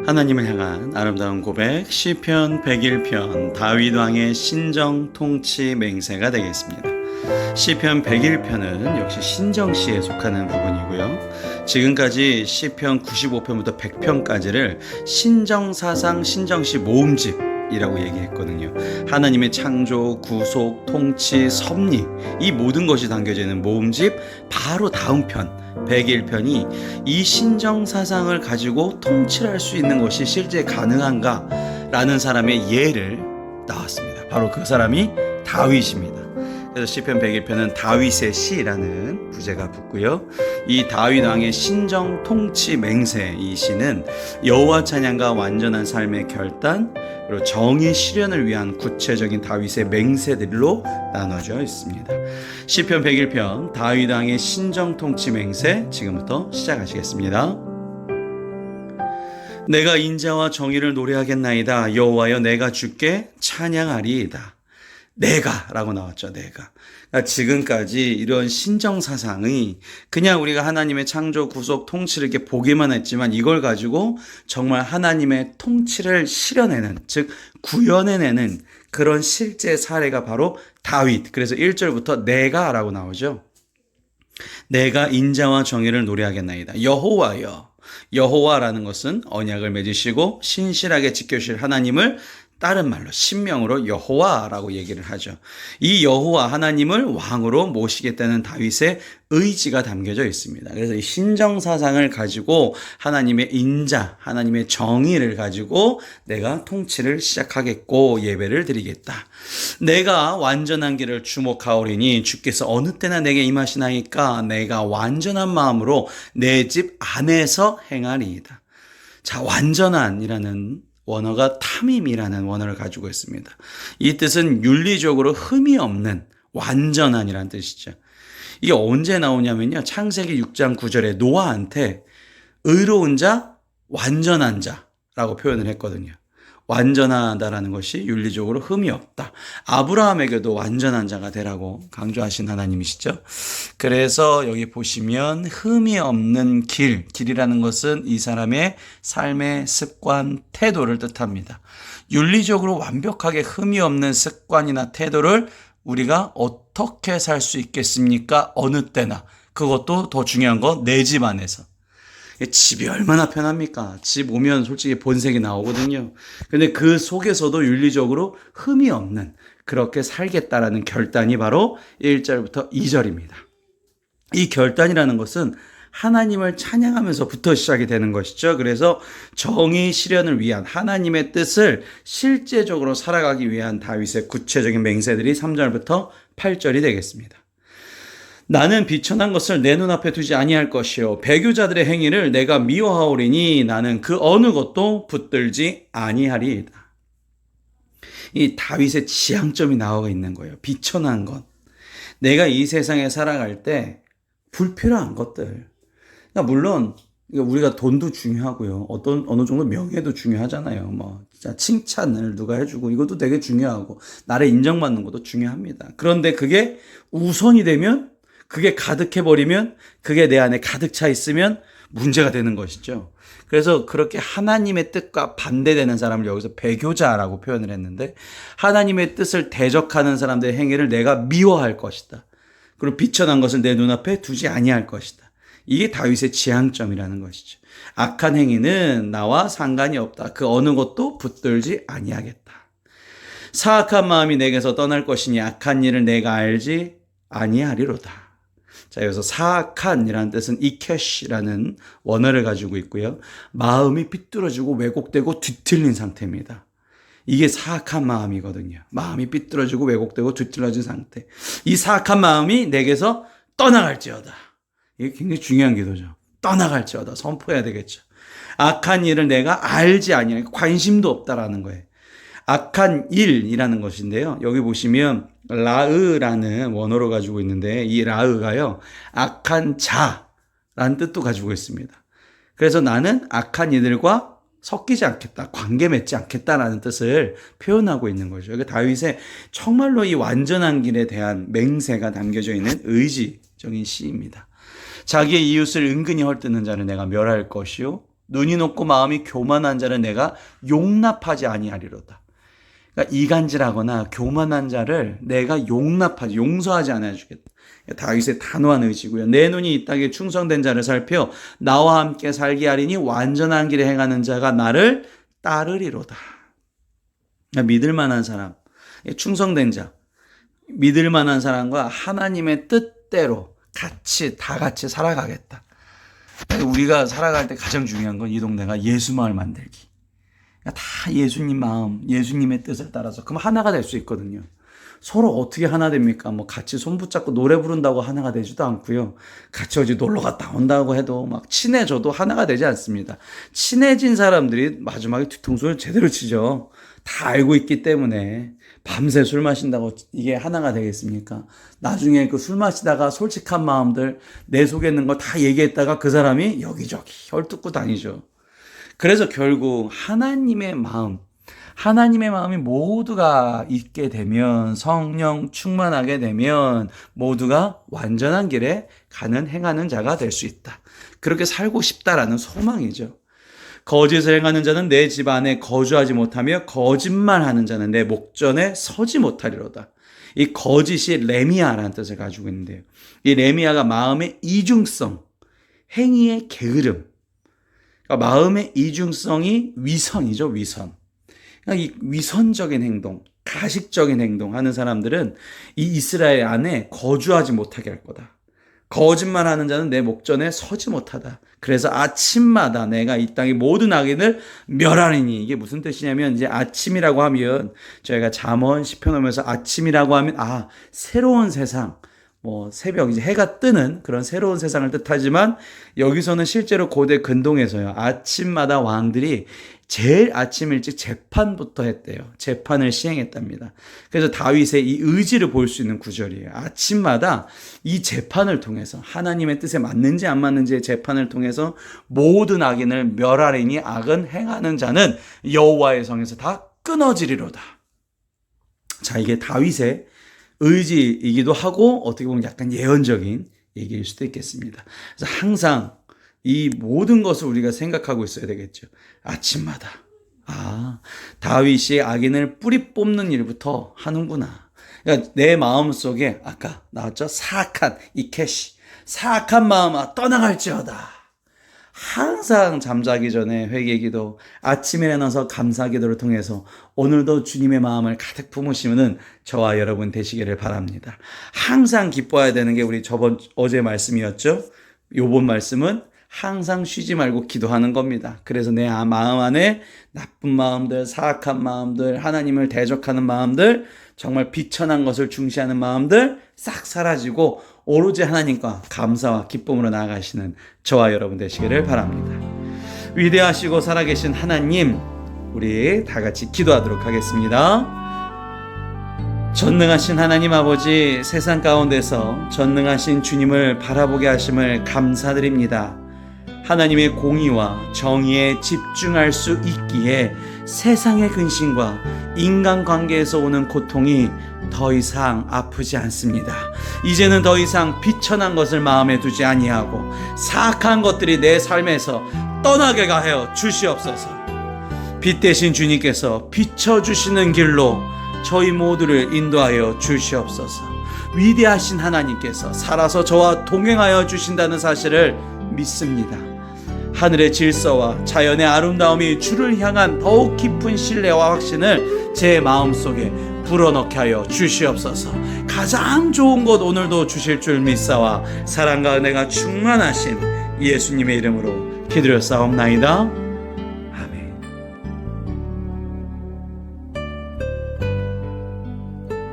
하나님을 향한 아름다운 고백 시편 101편 다윗 왕의 신정 통치 맹세가 되겠습니다. 시편 101편은 역시 신정시에 속하는 부분이고요. 지금까지 시편 95편부터 100편까지를 신정사상 신정시 모음집 이라고 얘기했거든요. 하나님의 창조, 구속, 통치, 섭리 이 모든 것이 담겨져 있는 모음집 바로 다음 편 101편이 이 신정사상을 가지고 통치할 수 있는 것이 실제 가능한가 라는 사람의 예를 나왔습니다. 바로 그 사람이 다윗입니다. 그래서 시편 101편은 다윗의 시라는 부제가 붙고요. 이 다윗 왕의 신정 통치 맹세 이 시는 여호와 찬양과 완전한 삶의 결단 그리고 정의 실현을 위한 구체적인 다윗의 맹세들로 나눠져 있습니다. 시편 101편 다윗 왕의 신정 통치 맹세 지금부터 시작하시겠습니다. 내가 인자와 정의를 노래하겠나이다. 여호와여 내가 주께 찬양하리이다. 내가 라고 나왔죠. 내가. 그러니까 지금까지 이런 신정사상이 그냥 우리가 하나님의 창조, 구속, 통치를 이렇게 보기만 했지만 이걸 가지고 정말 하나님의 통치를 실현해내는 즉 구현해내는 그런 실제 사례가 바로 다윗. 그래서 1절부터 내가 라고 나오죠. 내가 인자와 정의를 노래하겠나이다. 여호와여. 여호와라는 것은 언약을 맺으시고 신실하게 지켜주실 하나님을 다른 말로 신명으로 여호와라고 얘기를 하죠. 이 여호와 하나님을 왕으로 모시겠다는 다윗의 의지가 담겨져 있습니다. 그래서 이 신정사상을 가지고 하나님의 인자, 하나님의 정의를 가지고 내가 통치를 시작하겠고 예배를 드리겠다. 내가 완전한 길을 주목하오리니 주께서 어느 때나 내게 임하시나이까 내가 완전한 마음으로 내 집 안에서 행하리이다. 자, 완전한이라는 원어가 탐임이라는 원어를 가지고 있습니다. 이 뜻은 윤리적으로 흠이 없는 완전한이라는 뜻이죠. 이게 언제 나오냐면요. 창세기 6장 9절에 노아한테 의로운 자, 완전한 자라고 표현을 했거든요. 완전하다라는 것이 윤리적으로 흠이 없다. 아브라함에게도 완전한 자가 되라고 강조하신 하나님이시죠. 그래서 여기 보시면 흠이 없는 길이라는 것은 이 사람의 삶의 습관, 태도를 뜻합니다. 윤리적으로 완벽하게 흠이 없는 습관이나 태도를 우리가 어떻게 살 수 있겠습니까? 어느 때나. 그것도 더 중요한 건 내 집 안에서. 집이 얼마나 편합니까? 집 오면 솔직히 본색이 나오거든요. 근데 그 속에서도 윤리적으로 흠이 없는 그렇게 살겠다라는 결단이 바로 1절부터 2절입니다. 이 결단이라는 것은 하나님을 찬양하면서부터 시작이 되는 것이죠. 그래서 정의 실현을 위한 하나님의 뜻을 실제적으로 살아가기 위한 다윗의 구체적인 맹세들이 3절부터 8절이 되겠습니다. 나는 비천한 것을 내 눈앞에 두지 아니할 것이요 배교자들의 행위를 내가 미워하오리니 나는 그 어느 것도 붙들지 아니하리이다. 이 다윗의 지향점이 나와 있는 거예요. 비천한 것. 내가 이 세상에 살아갈 때 불필요한 것들. 그러니까 물론 우리가 돈도 중요하고요. 어느 정도 명예도 중요하잖아요. 진짜 칭찬을 누가 해주고 이것도 되게 중요하고 나를 인정받는 것도 중요합니다. 그런데 그게 우선이 되면 그게 가득해버리면 그게 내 안에 가득 차 있으면 문제가 되는 것이죠. 그래서 그렇게 하나님의 뜻과 반대되는 사람을 여기서 배교자라고 표현을 했는데 하나님의 뜻을 대적하는 사람들의 행위를 내가 미워할 것이다. 그리고 비천한 것을 내 눈앞에 두지 아니할 것이다. 이게 다윗의 지향점이라는 것이죠. 악한 행위는 나와 상관이 없다. 그 어느 것도 붙들지 아니하겠다. 사악한 마음이 내게서 떠날 것이니 악한 일을 내가 알지 아니하리로다. 자, 여기서 사악한이라는 뜻은 이케시라는 원어를 가지고 있고요. 마음이 삐뚤어지고 왜곡되고 뒤틀린 상태입니다. 이게 사악한 마음이거든요. 마음이 삐뚤어지고 왜곡되고 뒤틀어진 상태. 이 사악한 마음이 내게서 떠나갈지어다. 이게 굉장히 중요한 기도죠. 떠나갈지어다. 선포해야 되겠죠. 악한 일을 내가 알지 아니하고 관심도 없다라는 거예요. 악한 일이라는 것인데요. 여기 보시면 라으라는 원어로 가지고 있는데 이 라으가요. 악한 자라는 뜻도 가지고 있습니다. 그래서 나는 악한 이들과 섞이지 않겠다. 관계 맺지 않겠다라는 뜻을 표현하고 있는 거죠. 그러니까 다윗의 정말로 이 완전한 길에 대한 맹세가 담겨져 있는 의지적인 시입니다. 자기의 이웃을 은근히 헐뜯는 자를 내가 멸할 것이요 눈이 높고 마음이 교만한 자를 내가 용납하지 아니하리로다. 그러니까 이간질하거나 교만한 자를 내가 용서하지 않아 주겠다. 다윗의 단호한 의지고요. 내 눈이 이 땅에 충성된 자를 살펴 나와 함께 살게 하리니 완전한 길에 행하는 자가 나를 따르리로다. 그러니까 믿을 만한 사람, 충성된 자, 믿을 만한 사람과 하나님의 뜻대로 다 같이 살아가겠다. 우리가 살아갈 때 가장 중요한 건 이 동네가 예수 마을 만들기. 다 예수님 마음, 예수님의 뜻을 따라서 그럼 하나가 될 수 있거든요. 서로 어떻게 하나 됩니까? 뭐 같이 손 붙잡고 노래 부른다고 하나가 되지도 않고요. 같이 어디 놀러 갔다 온다고 해도 막 친해져도 하나가 되지 않습니다. 친해진 사람들이 마지막에 뒤통수를 제대로 치죠. 다 알고 있기 때문에 밤새 술 마신다고 이게 하나가 되겠습니까? 나중에 그 술 마시다가 솔직한 마음들 내 속에 있는 거 다 얘기했다가 그 사람이 여기저기 혈뜯고 다니죠. 그래서 결국 하나님의 마음이 모두가 있게 되면 성령 충만하게 되면 모두가 완전한 길에 행하는 자가 될 수 있다. 그렇게 살고 싶다라는 소망이죠. 거짓을 행하는 자는 내 집 안에 거주하지 못하며 거짓말하는 자는 내 목전에 서지 못하리로다. 이 거짓이 레미아라는 뜻을 가지고 있는데요. 이 레미아가 마음의 이중성, 행위의 게으름. 그러니까 마음의 이중성이 위선이죠, 위선. 그러니까 이 위선적인 행동, 가식적인 행동 하는 사람들은 이 이스라엘 안에 거주하지 못하게 할 거다. 거짓말하는 자는 내 목전에 서지 못하다. 그래서 아침마다 내가 이 땅의 모든 악인을 멸하리니. 이게 무슨 뜻이냐면 이제 아침이라고 하면 저희가 잠언 시편 오면서 아침이라고 하면 새로운 세상, 새벽 이제 해가 뜨는 그런 새로운 세상을 뜻하지만 여기서는 실제로 고대 근동에서요. 아침마다 왕들이 제일 아침 일찍 재판부터 했대요. 재판을 시행했답니다. 그래서 다윗의 이 의지를 볼 수 있는 구절이에요. 아침마다 이 재판을 통해서 하나님의 뜻에 맞는지 안 맞는지의 재판을 통해서 모든 악인을 멸하리니 악은 행하는 자는 여호와의 성에서 다 끊어지리로다. 자, 이게 다윗의 의지이기도 하고 어떻게 보면 약간 예언적인 얘기일 수도 있겠습니다. 그래서 항상 이 모든 것을 우리가 생각하고 있어야 되겠죠. 아침마다 다윗이 악인을 뿌리 뽑는 일부터 하는구나. 그러니까 내 마음속에 아까 나왔죠? 사악한 마음 떠나갈지어다. 항상 잠자기 전에 회개기도, 아침에 일어나서 감사기도를 통해서 오늘도 주님의 마음을 가득 품으시면 저와 여러분 되시기를 바랍니다. 항상 기뻐해야 되는 게 우리 어제 말씀이었죠. 요번 말씀은 항상 쉬지 말고 기도하는 겁니다. 그래서 내 마음 안에 나쁜 마음들, 사악한 마음들, 하나님을 대적하는 마음들, 정말 비천한 것을 중시하는 마음들 싹 사라지고 오로지 하나님과 감사와 기쁨으로 나아가시는 저와 여러분 되시기를 바랍니다. 위대하시고 살아계신 하나님, 우리 다 같이 기도하도록 하겠습니다. 전능하신 하나님 아버지, 세상 가운데서 전능하신 주님을 바라보게 하심을 감사드립니다. 하나님의 공의와 정의에 집중할 수 있기에 세상의 근심과 인간관계에서 오는 고통이 더 이상 아프지 않습니다. 이제는 더 이상 비천한 것을 마음에 두지 아니하고 사악한 것들이 내 삶에서 떠나게 하여 주시옵소서. 빛 대신 주님께서 비춰주시는 길로 저희 모두를 인도하여 주시옵소서. 위대하신 하나님께서 살아서 저와 동행하여 주신다는 사실을 믿습니다. 하늘의 질서와 자연의 아름다움이 주를 향한 더욱 깊은 신뢰와 확신을 제 마음속에 불어넣게 하여 주시옵소서. 가장 좋은 것 오늘도 주실 줄 믿사와 사랑과 은혜가 충만하신 예수님의 이름으로 기도드렸사옵나이다.